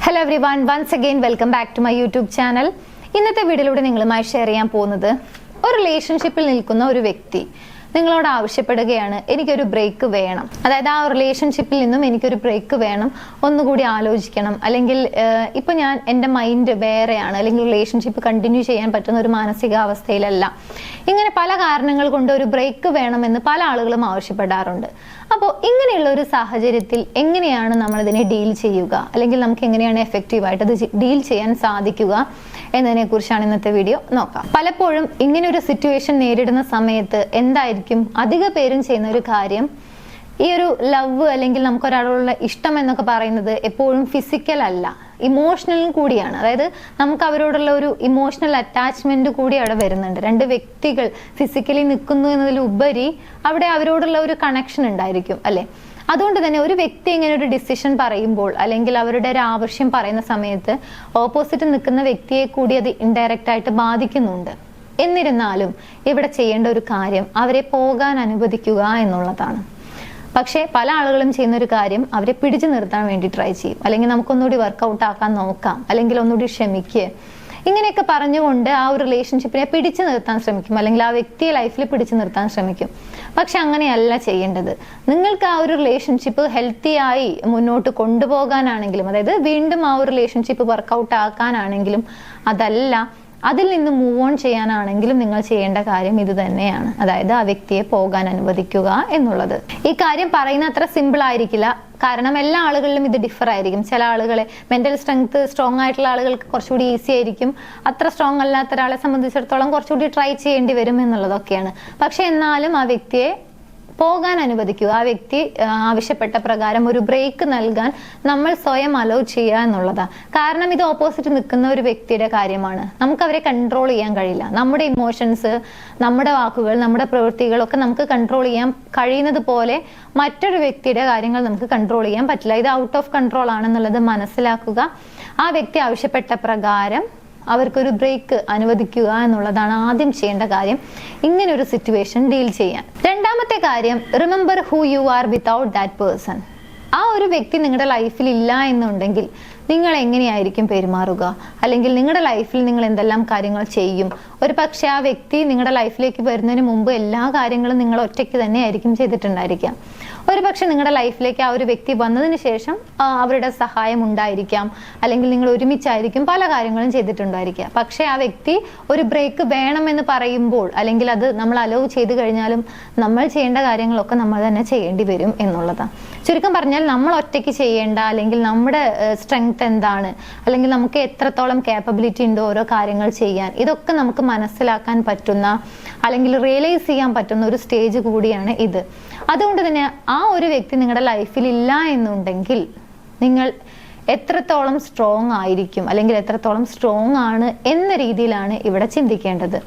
Hello everyone, once again welcome back to my YouTube channel. ഇന്നത്തെ വീഡിയോയിലൂടെ നിങ്ങളുമായി share ചെയ്യാൻ പോകുന്നത് ഒരു റിലേഷൻഷിപ്പിൽ നിൽക്കുന്ന ഒരു വ്യക്തി നിങ്ങളോട് ആവശ്യപ്പെടുകയാണ് എനിക്കൊരു ബ്രേക്ക് വേണം. അതായത് ആ റിലേഷൻഷിപ്പിൽ നിന്നും എനിക്കൊരു ബ്രേക്ക് വേണം, ഒന്നുകൂടി ആലോചിക്കണം, അല്ലെങ്കിൽ ഇപ്പൊ ഞാൻ എൻ്റെ മൈൻഡ് വേറെയാണ്, അല്ലെങ്കിൽ റിലേഷൻഷിപ്പ് കണ്ടിന്യൂ ചെയ്യാൻ പറ്റുന്ന ഒരു മാനസികാവസ്ഥയിലല്ല. ഇങ്ങനെ പല കാരണങ്ങൾ കൊണ്ട് ഒരു ബ്രേക്ക് വേണമെന്ന് പല ആളുകളും ആവശ്യപ്പെടാറുണ്ട്. അപ്പോൾ ഇങ്ങനെയുള്ള ഒരു സാഹചര്യത്തിൽ എങ്ങനെയാണ് നമ്മൾ ഇതിനെ ഡീൽ ചെയ്യുക, അല്ലെങ്കിൽ നമുക്ക് എങ്ങനെയാണ് എഫക്റ്റീവായിട്ട് അത് ഡീൽ ചെയ്യാൻ സാധിക്കുക എന്നതിനെ കുറിച്ചാണ് ഇന്നത്തെ വീഡിയോ നോക്കാം. പലപ്പോഴും ഇങ്ങനെ ഒരു സിറ്റുവേഷൻ നേരിടുന്ന സമയത്ത് എന്തായിരിക്കും അധിക പേരും ചെയ്യുന്ന ഒരു കാര്യം, ഈ ഒരു ലവ് അല്ലെങ്കിൽ നമുക്ക് ഒരാളോടുള്ള ഇഷ്ടം എന്നൊക്കെ പറയുന്നത് എപ്പോഴും ഫിസിക്കൽ അല്ല, ഇമോഷണലും കൂടിയാണ്. അതായത് നമുക്ക് അവരോടുള്ള ഒരു ഇമോഷണൽ അറ്റാച്ച്മെന്റ് കൂടി അവിടെ വരുന്നുണ്ട്. രണ്ട് വ്യക്തികൾ ഫിസിക്കലി നിൽക്കുന്നു എന്നതിലുപരി അവിടെ അവരോടുള്ള ഒരു കണക്ഷൻ ഉണ്ടായിരിക്കും, അല്ലെ? അതുകൊണ്ട് തന്നെ ഒരു വ്യക്തി ഇങ്ങനെ ഒരു ഡിസിഷൻ പറയുമ്പോൾ, അല്ലെങ്കിൽ അവരുടെ ഒരു ആവശ്യം പറയുന്ന സമയത്ത് ഓപ്പോസിറ്റ് നിൽക്കുന്ന വ്യക്തിയെ കൂടി അത് ഇൻഡയറക്റ്റ് ആയിട്ട് ബാധിക്കുന്നുണ്ട്. എന്നിരുന്നാലും ഇവിടെ ചെയ്യേണ്ട ഒരു കാര്യം അവരെ പോകാൻ അനുവദിക്കുക എന്നുള്ളതാണ്. പക്ഷേ പല ആളുകളും ചെയ്യുന്ന ഒരു കാര്യം, അവരെ പിടിച്ചു നിർത്താൻ വേണ്ടി ട്രൈ ചെയ്യും, അല്ലെങ്കിൽ നമുക്കൊന്നുകൂടി വർക്കൗട്ട് ആക്കാൻ നോക്കാം, അല്ലെങ്കിൽ ഒന്നുകൂടി ക്ഷമിക്കുക, ഇങ്ങനെയൊക്കെ പറഞ്ഞുകൊണ്ട് ആ ഒരു റിലേഷൻഷിപ്പിനെ പിടിച്ചു നിർത്താൻ ശ്രമിക്കും, അല്ലെങ്കിൽ ആ വ്യക്തിയെ ലൈഫിൽ പിടിച്ചു നിർത്താൻ ശ്രമിക്കും. പക്ഷെ അങ്ങനെയല്ല ചെയ്യേണ്ടത്. നിങ്ങൾക്ക് ആ ഒരു റിലേഷൻഷിപ്പ് ഹെൽത്തി ആയി മുന്നോട്ട് കൊണ്ടുപോകാനാണെങ്കിലും, അതായത് വീണ്ടും ആ ഒരു റിലേഷൻഷിപ്പ് വർക്കൗട്ട് ആക്കാനാണെങ്കിലും, അതല്ല അതിൽ നിന്ന് മൂവ് ഓൺ ചെയ്യാനാണെങ്കിലും നിങ്ങൾ ചെയ്യേണ്ട കാര്യം ഇത് തന്നെയാണ്. അതായത് ആ വ്യക്തിയെ പോകാൻ അനുവദിക്കുക എന്നുള്ളത്. ഈ കാര്യം പറയുന്ന അത്ര സിമ്പിൾ ആയിരിക്കില്ല, കാരണം എല്ലാ ആളുകളിലും ഇത് ഡിഫർ ആയിരിക്കും. ചില ആളുകളെ മെന്റൽ സ്ട്രെങ്ത് സ്ട്രോങ് ആയിട്ടുള്ള ആളുകൾക്ക് കുറച്ചുകൂടി ഈസി ആയിരിക്കും, അത്ര സ്ട്രോങ് അല്ലാത്ത ഒരാളെ സംബന്ധിച്ചിടത്തോളം കുറച്ചുകൂടി ട്രൈ ചെയ്യേണ്ടി വരും എന്നുള്ളതൊക്കെയാണ്. പക്ഷെ എന്നാലും ആ വ്യക്തിയെ പോകാൻ അനുവദിക്കുക, ആ വ്യക്തി ആവശ്യപ്പെട്ട പ്രകാരം ഒരു ബ്രേക്ക് നൽകാൻ നമ്മൾ സ്വയം അലോ ചെയ്യുക എന്നുള്ളതാണ്. കാരണം ഇത് ഓപ്പോസിറ്റ് നിൽക്കുന്ന ഒരു വ്യക്തിയുടെ കാര്യമാണ്, നമുക്ക് അവരെ കൺട്രോൾ ചെയ്യാൻ കഴിയില്ല. നമ്മുടെ ഇമോഷൻസ്, നമ്മുടെ വാക്കുകൾ, നമ്മുടെ പ്രവൃത്തികളൊക്കെ നമുക്ക് കൺട്രോൾ ചെയ്യാൻ കഴിയുന്നത് പോലെ മറ്റൊരു വ്യക്തിയുടെ കാര്യങ്ങൾ നമുക്ക് കൺട്രോൾ ചെയ്യാൻ പറ്റില്ല. ഇത് ഔട്ട് ഓഫ് കൺട്രോൾ ആണെന്നുള്ളത് മനസ്സിലാക്കുക. ആ വ്യക്തി ആവശ്യപ്പെട്ട പ്രകാരം അവർക്കൊരു ബ്രേക്ക് അനുവദിക്കുക എന്നുള്ളതാണ് ആദ്യം ചെയ്യേണ്ട കാര്യം, ഇങ്ങനെ ഒരു സിറ്റുവേഷൻ ഡീൽ ചെയ്യാൻ. രണ്ടാമത്തെ കാര്യം, remember who you are without that person. ആ ഒരു വ്യക്തി നിങ്ങളുടെ ലൈഫിൽ ഇല്ല എന്നുണ്ടെങ്കിൽ നിങ്ങൾ എങ്ങനെയായിരിക്കും പെരുമാറുക, അല്ലെങ്കിൽ നിങ്ങളുടെ ലൈഫിൽ നിങ്ങൾ എന്തെല്ലാം കാര്യങ്ങൾ ചെയ്യും? ഒരു പക്ഷെ ആ വ്യക്തി നിങ്ങളുടെ ലൈഫിലേക്ക് വരുന്നതിന് മുമ്പ് എല്ലാ കാര്യങ്ങളും നിങ്ങൾ ഒറ്റയ്ക്ക് തന്നെ ആയിരിക്കും ചെയ്തിട്ടുണ്ടായിരിക്കാം. ഒരു പക്ഷെ നിങ്ങളുടെ ലൈഫിലേക്ക് ആ ഒരു വ്യക്തി വന്നതിന് ശേഷം അവരുടെ സഹായം ഉണ്ടായിരിക്കാം, അല്ലെങ്കിൽ നിങ്ങൾ ഒരുമിച്ചായിരിക്കും പല കാര്യങ്ങളും ചെയ്തിട്ടുണ്ടായിരിക്കാം. പക്ഷെ ആ വ്യക്തി ഒരു ബ്രേക്ക് വേണമെന്ന് പറയുമ്പോൾ, അല്ലെങ്കിൽ അത് നമ്മൾ അലോ ചെയ്ത് കഴിഞ്ഞാലും നമ്മൾ ചെയ്യേണ്ട കാര്യങ്ങളൊക്കെ നമ്മൾ തന്നെ ചെയ്യേണ്ടി വരും എന്നുള്ളതാണ്. ചുരുക്കം പറഞ്ഞാൽ നമ്മൾ ഒറ്റയ്ക്ക് ചെയ്യേണ്ട, അല്ലെങ്കിൽ നമ്മുടെ സ്ട്രെങ്ത് എന്താണ്, അല്ലെങ്കിൽ നമുക്ക് എത്രത്തോളം കേപ്പബിലിറ്റി ഉണ്ടോ ഓരോ കാര്യങ്ങൾ ചെയ്യാൻ, ഇതൊക്കെ നമുക്ക് മനസ്സിലാക്കാൻ പറ്റുന്ന, അല്ലെങ്കിൽ റിയലൈസ് ചെയ്യാൻ പറ്റുന്ന ഒരു സ്റ്റേജ് കൂടിയാണ് ഇത്. അതുകൊണ്ട് തന്നെ ആ ഒരു വ്യക്തി നിങ്ങളുടെ ലൈഫിൽ ഇല്ല എന്നുണ്ടെങ്കിൽ നിങ്ങൾ എത്രത്തോളം സ്ട്രോങ് ആയിരിക്കും, അല്ലെങ്കിൽ എത്രത്തോളം സ്ട്രോങ് ആണ് എന്ന രീതിയിലാണ് ഇവിടെ ചിന്തിക്കേണ്ടത്.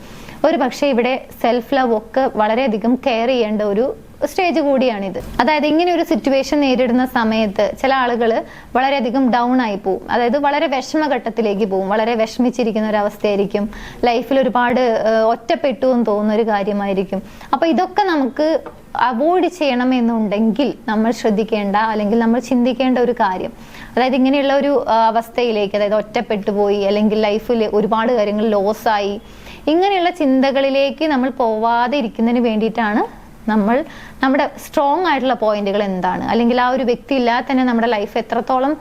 ഒരു പക്ഷേ ഇവിടെ സെൽഫ് ലവ് ഒക്കെ വളരെയധികം കെയർ ചെയ്യേണ്ട ഒരു സ്റ്റേജ് കൂടിയാണിത്. അതായത് ഇങ്ങനെ ഒരു സിറ്റുവേഷൻ നേരിടുന്ന സമയത്ത് ചില ആളുകൾ വളരെയധികം ഡൗൺ ആയി പോവും, അതായത് വളരെ വിഷമഘട്ടത്തിലേക്ക് പോവും, വളരെ വിഷമിച്ചിരിക്കുന്ന ഒരു അവസ്ഥയായിരിക്കും, ലൈഫിൽ ഒരുപാട് ഒറ്റപ്പെട്ടു എന്ന് തോന്നുന്ന ഒരു കാര്യമായിരിക്കും. അപ്പൊ ഇതൊക്കെ നമുക്ക് അവോയ്ഡ് ചെയ്യണമെന്നുണ്ടെങ്കിൽ നമ്മൾ ശ്രദ്ധിക്കേണ്ട, അല്ലെങ്കിൽ നമ്മൾ ചിന്തിക്കേണ്ട ഒരു കാര്യം, അതായത് ഇങ്ങനെയുള്ള ഒരു അവസ്ഥയിലേക്ക്, അതായത് ഒറ്റപ്പെട്ടു പോയി, അല്ലെങ്കിൽ ലൈഫിൽ ഒരുപാട് കാര്യങ്ങൾ ലോസായി, ഇങ്ങനെയുള്ള ചിന്തകളിലേക്ക് നമ്മൾ പോവാതെ ഇരിക്കുന്നതിന് വേണ്ടിയിട്ടാണ് നമ്മൾ നമ്മുടെ സ്ട്രോങ് ആയിട്ടുള്ള പോയിന്റുകൾ എന്താണ്, അല്ലെങ്കിൽ ആ ഒരു വ്യക്തി ഇല്ലാതെ തന്നെ നമ്മുടെ ലൈഫ് എത്രത്തോളം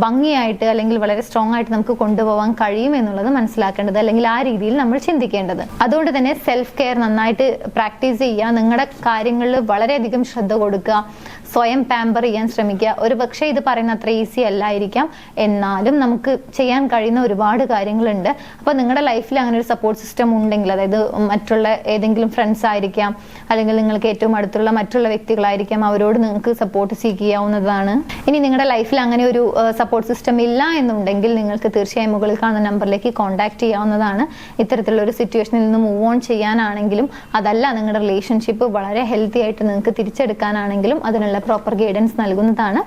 ഭംഗിയായിട്ട്, അല്ലെങ്കിൽ വളരെ സ്ട്രോങ് ആയിട്ട് നമുക്ക് കൊണ്ടുപോകാൻ കഴിയും എന്നുള്ളത് മനസ്സിലാക്കേണ്ടത്, അല്ലെങ്കിൽ ആ രീതിയിൽ നമ്മൾ ചിന്തിക്കേണ്ടത്. അതുകൊണ്ട് തന്നെ സെൽഫ് കെയർ നന്നായിട്ട് പ്രാക്ടീസ് ചെയ്യുക, നിങ്ങളുടെ കാര്യങ്ങളിൽ വളരെയധികം ശ്രദ്ധ കൊടുക്കുക, സ്വയം പാമ്പർ ചെയ്യാൻ ശ്രമിക്കുക. ഒരു പക്ഷേ ഇത് പറയുന്ന അത്ര ഈസി അല്ലായിരിക്കാം, എന്നാലും നമുക്ക് ചെയ്യാൻ കഴിയുന്ന ഒരുപാട് കാര്യങ്ങളുണ്ട്. അപ്പൊ നിങ്ങളുടെ ലൈഫിൽ അങ്ങനെ ഒരു സപ്പോർട്ട് സിസ്റ്റം ഉണ്ടെങ്കിൽ, അതായത് മറ്റുള്ള ഏതെങ്കിലും ഫ്രണ്ട്സ് ആയിരിക്കാം, അല്ലെങ്കിൽ നിങ്ങൾക്ക് ഏറ്റവും അടുത്തുള്ള മറ്റുള്ള വ്യക്തികളായിരിക്കാം, അവരോട് നിങ്ങൾക്ക് സപ്പോർട്ട് സീക്ക് ചെയ്യാവുന്നതാണ്. ഇനി നിങ്ങളുടെ ലൈഫിൽ അങ്ങനെ ഒരു സപ്പോർട്ട് സിസ്റ്റം ഇല്ല എന്നുണ്ടെങ്കിൽ നിങ്ങൾക്ക് തീർച്ചയായും മുകളിൽ കാണുന്ന നമ്പറിലേക്ക് കോൺടാക്ട് ചെയ്യാവുന്നതാണ്. ഇത്തരത്തിലുള്ള ഒരു സിറ്റുവേഷനിൽ നിന്ന് മൂവ് ഓൺ ചെയ്യാനാണെങ്കിലും, അതല്ല നിങ്ങളുടെ റിലേഷൻഷിപ്പ് വളരെ ഹെൽത്തി ആയിട്ട് നിങ്ങൾക്ക് തിരിച്ചെടുക്കാനാണെങ്കിലും അതിനുള്ള പ്രോപ്പർ ഗൈഡൻസ് നൽകുന്നതാണ്.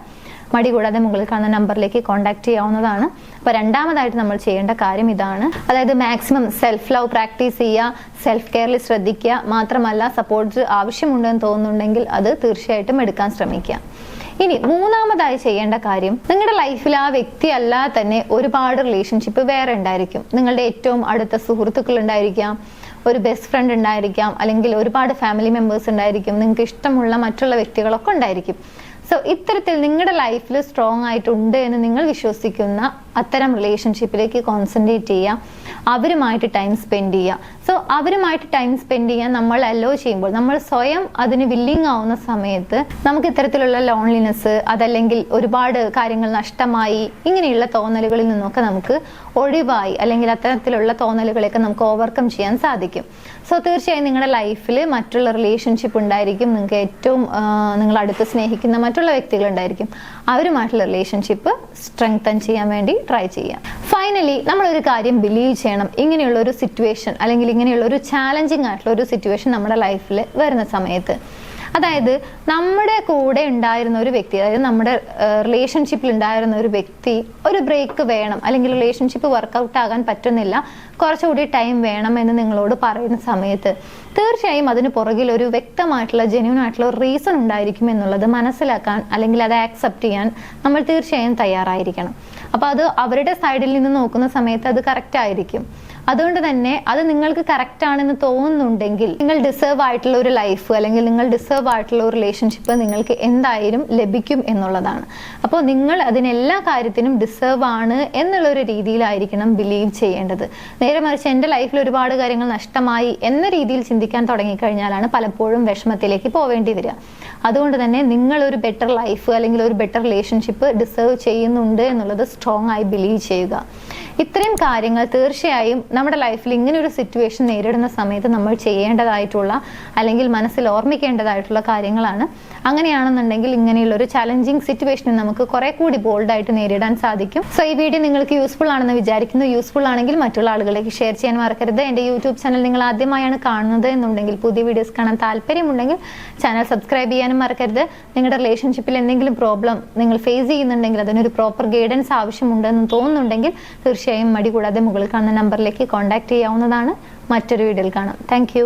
മടി കൂടാതെ മുകളിൽ കാണുന്ന നമ്പറിലേക്ക് കോൺടാക്ട് ചെയ്യാവുന്നതാണ്. അപ്പോൾ രണ്ടാമതായിട്ട് നമ്മൾ ചെയ്യേണ്ട കാര്യം ഇതാണ്, അതായത് മാക്സിമം സെൽഫ് ലവ് പ്രാക്ടീസ് ചെയ്യുക, സെൽഫ് കെയറിൽ ശ്രദ്ധിക്കുക. മാത്രമല്ല സപ്പോർട്ട് ആവശ്യമുണ്ടെന്ന് തോന്നുന്നുണ്ടെങ്കിൽ അത് തീർച്ചയായിട്ടും എടുക്കാൻ ശ്രമിക്കുക. ഇനി മൂന്നാമതായി ചെയ്യേണ്ട കാര്യം, നിങ്ങളുടെ ലൈഫിൽ ആ വ്യക്തി അല്ലാതെ തന്നെ ഒരുപാട് റിലേഷൻഷിപ്പ് വേറെ ഉണ്ടായിരിക്കും. നിങ്ങളുടെ ഏറ്റവും അടുത്ത സുഹൃത്തുക്കൾ ഉണ്ടായിരിക്കാം, ഒരു ബെസ്റ്റ് ഫ്രണ്ട് ഉണ്ടായിരിക്കാം, അല്ലെങ്കിൽ ഒരുപാട് ഫാമിലി മെമ്പേഴ്സ് ഉണ്ടായിരിക്കും, നിങ്ങൾക്ക് ഇഷ്ടമുള്ള മറ്റുള്ള വ്യക്തികളൊക്കെ ഉണ്ടായിരിക്കും. സോ ഇത്തരത്തിൽ നിങ്ങളുടെ ലൈഫിൽ സ്ട്രോങ് ആയിട്ടുണ്ട് എന്ന് നിങ്ങൾ വിശ്വസിക്കുന്ന അത്തരം റിലേഷൻഷിപ്പിലേക്ക് കോൺസെൻട്രേറ്റ് ചെയ്യുക, അവരുമായിട്ട് ടൈം സ്പെൻഡ് ചെയ്യുക. സോ അവരുമായിട്ട് ടൈം സ്പെൻഡ് ചെയ്യാൻ നമ്മൾ അലോ ചെയ്യുമ്പോൾ, നമ്മൾ സ്വയം അതിന് വില്ലിങ് ആവുന്ന സമയത്ത് നമുക്ക് ഇത്തരത്തിലുള്ള ലോൺലിനെസ്, അതല്ലെങ്കിൽ ഒരുപാട് കാര്യങ്ങൾ നഷ്ടമായി, ഇങ്ങനെയുള്ള തോന്നലുകളിൽ നിന്നൊക്കെ നമുക്ക് ഒഴിവായി, അല്ലെങ്കിൽ അത്തരത്തിലുള്ള തോന്നലുകളെയൊക്കെ നമുക്ക് ഓവർകം ചെയ്യാൻ സാധിക്കും. സോ തീർച്ചയായും നിങ്ങളുടെ ലൈഫിൽ മറ്റുള്ള റിലേഷൻഷിപ്പ് ഉണ്ടായിരിക്കും, നിങ്ങൾക്ക് ഏറ്റവും നിങ്ങൾ അടുത്ത് സ്നേഹിക്കുന്ന മറ്റുള്ള വ്യക്തികളുണ്ടായിരിക്കും. അവരുമായിട്ടുള്ള റിലേഷൻഷിപ്പ് സ്ട്രെങ്തൻ ചെയ്യാൻ വേണ്ടി ട്രൈ ചെയ്യാം. ഫൈനലി നമ്മളൊരു കാര്യം ബിലീവ് ചെയ്യണം, ഇങ്ങനെയുള്ള ഒരു സിറ്റുവേഷൻ അല്ലെങ്കിൽ ഇങ്ങനെയുള്ള ഒരു ചാലഞ്ചിങ് ആയിട്ടുള്ള ഒരു സിറ്റുവേഷൻ നമ്മുടെ ലൈഫിൽ വരുന്ന സമയത്ത്, അതായത് നമ്മുടെ കൂടെ ഉണ്ടായിരുന്ന ഒരു വ്യക്തി, അതായത് നമ്മുടെ റിലേഷൻഷിപ്പിൽ ഉണ്ടായിരുന്ന ഒരു വ്യക്തി ഒരു ബ്രേക്ക് വേണം, അല്ലെങ്കിൽ റിലേഷൻഷിപ്പ് വർക്കൗട്ട് ആകാൻ പറ്റുന്നില്ല, കുറച്ചുകൂടി ടൈം വേണം എന്ന് നിങ്ങളോട് പറയുന്ന സമയത്ത് തീർച്ചയായും അതിന് പുറകിൽ ഒരു വ്യക്തമായിട്ടുള്ള ജെന്യൂൻ ആയിട്ടുള്ള ഒരു റീസൺ ഉണ്ടായിരിക്കും എന്നുള്ളത് മനസ്സിലാക്കാൻ, അല്ലെങ്കിൽ അത് ആക്സെപ്റ്റ് ചെയ്യാൻ നമ്മൾ തീർച്ചയായും തയ്യാറായിരിക്കണം. അപ്പോൾ അത് അവരുടെ സൈഡിൽ നിന്ന് നോക്കുന്ന സമയത്ത് അത് കറക്റ്റ് ആയിരിക്കും. അതുകൊണ്ട് തന്നെ അത് നിങ്ങൾക്ക് കറക്റ്റ് ആണെന്ന് തോന്നുന്നുണ്ടെങ്കിൽ നിങ്ങൾ ഡിസേർവ് ആയിട്ടുള്ള ഒരു ലൈഫ്, അല്ലെങ്കിൽ നിങ്ങൾ ഡിസേർവ് ആയിട്ടുള്ള ഒരു റിലേഷൻഷിപ്പ് നിങ്ങൾക്ക് എന്തായാലും ലഭിക്കും എന്നുള്ളതാണ്. അപ്പോൾ നിങ്ങൾ അതിനെല്ലാ കാര്യത്തിനും ഡിസേർവ് ആണ് എന്നുള്ളൊരു രീതിയിലായിരിക്കണം ബിലീവ് ചെയ്യേണ്ടത്. നേരെ മറിച്ച് എൻ്റെ ലൈഫിൽ ഒരുപാട് കാര്യങ്ങൾ നഷ്ടമായി എന്ന രീതിയിൽ ചിന്തിക്കാൻ തുടങ്ങിക്കഴിഞ്ഞാലാണ് പലപ്പോഴും വിഷമത്തിലേക്ക് പോവേണ്ടി വരിക. അതുകൊണ്ട് തന്നെ നിങ്ങൾ ഒരു ബെറ്റർ ലൈഫ് അല്ലെങ്കിൽ ഒരു ബെറ്റർ റിലേഷൻഷിപ്പ് ഡിസേർവ് ചെയ്യുന്നുണ്ട് എന്നുള്ളത് സ്ട്രോങ് ആയി ബിലീവ് ചെയ്യുക. ഇത്രയും കാര്യങ്ങൾ തീർച്ചയായും നമ്മുടെ ലൈഫിൽ ഇങ്ങനെ ഒരു സിറ്റുവേഷൻ നേരിടുന്ന സമയത്ത് നമ്മൾ ചെയ്യേണ്ടതായിട്ടുള്ള, അല്ലെങ്കിൽ മനസ്സിൽ ഓർമ്മിക്കേണ്ടതായിട്ടുള്ള കാര്യങ്ങളാണ്. അങ്ങനെയാണെന്നുണ്ടെങ്കിൽ ഇങ്ങനെയുള്ള ഒരു ചലഞ്ചിങ് സിറ്റുവേഷനെ നമുക്ക് കുറെ കൂടി ബോൾഡായിട്ട് നേരിടാൻ സാധിക്കും. സോ ഈ വീഡിയോ നിങ്ങൾക്ക് യൂസ്ഫുൾ ആണെന്ന് വിചാരിക്കുന്നു. യൂസ്ഫുൾ ആണെങ്കിൽ മറ്റുള്ള ആളുകളിലേക്ക് ഷെയർ ചെയ്യാൻ മറക്കരുത്. എൻ്റെ യൂട്യൂബ് ചാനൽ നിങ്ങൾ ആദ്യമായാണ് കാണുന്നത് എന്നുണ്ടെങ്കിൽ, പുതിയ വീഡിയോസ് കാണാൻ താല്പര്യമുണ്ടെങ്കിൽ ചാനൽ സബ്സ്ക്രൈബ് ചെയ്യാനും മറക്കരുത്. നിങ്ങളുടെ റിലേഷൻഷിപ്പിൽ എന്തെങ്കിലും പ്രോബ്ലം നിങ്ങൾ ഫേസ് ചെയ്യുന്നുണ്ടെങ്കിൽ, അതിനൊരു പ്രോപ്പർ ഗൈഡൻസ് ആവശ്യമുണ്ടെന്ന് തോന്നുന്നുണ്ടെങ്കിൽ തീർച്ചയായും മടി കൂടാതെ മുകളിൽ കാണുന്ന നമ്പറിലേക്ക് കോൺടാക്ട് ചെയ്യാവുന്നതാണ്. മറ്റൊരു വീഡിയോയിൽ കാണാം. താങ്ക്